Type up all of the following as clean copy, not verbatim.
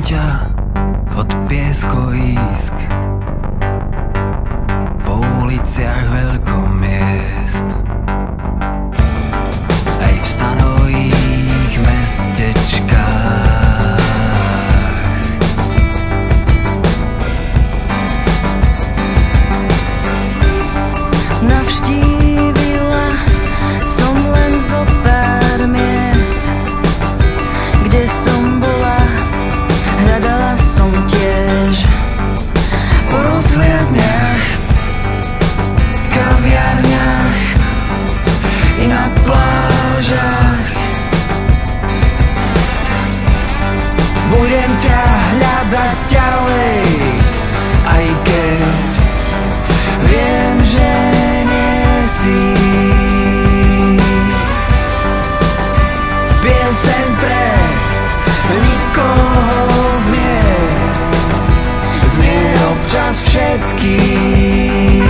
Hľadám ťa od pieskovísk po uliciach veľkomiest, aj v stanových mestečkách. Navštívila som len zo pár miest, kde som bola, hľadala som tiež Po rozhliadniach, kaviarniach i na plážach. Budem ťa hľadať ďalej, aj keď viem, že nie si. Pieseň pre nikoho znie občas všetkým.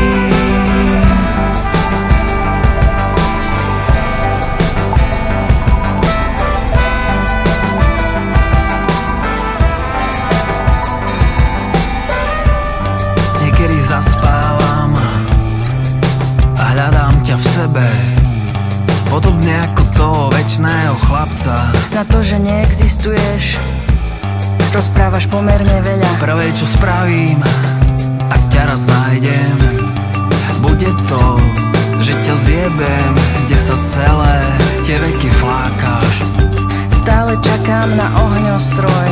Niekedy zaspávam a hľadám ťa v sebe, podobne ako toho večného chlapca. na to, že neexistuješ. Rozprávaš pomerne veľa. Prvé, čo spravím, ak ťa raz nájdem, bude to, že ťa zjebem, kde sa celé tie veky flákaš. Stále čakám na ohňostroj,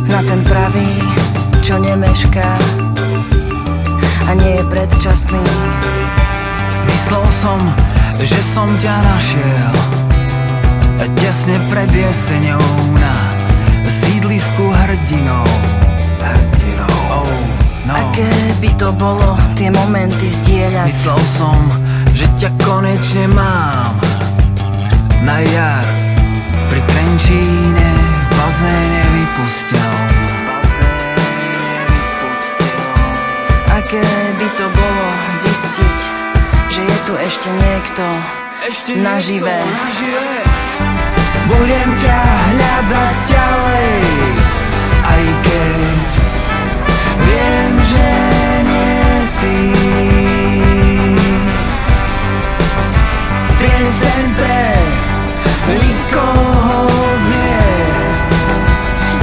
na ten pravý, čo nemešká a nie je predčasný. Myslel som, že som ťa našiel tesne pred jeseňou na sídlisku hrdinov. Oh, no. Aké by to bolo tie momenty zdieľať? Myslel som, že ťa konečne mám na jar pri Trenčíne v bazéne vypustenom. Aké by to bolo zistiť, že je tu ešte niekto nažive. Budem ťa hľadať ďalej, aj keď viem, že nie si. Pieseň pre nikoho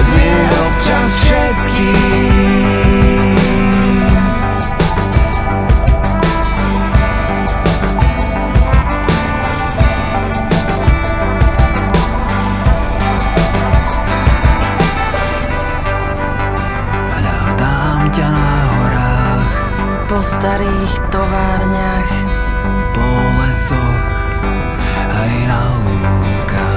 znie občas všetkým. Ťa na horách, Po starých továrniach, po lesoch, aj na lúkach.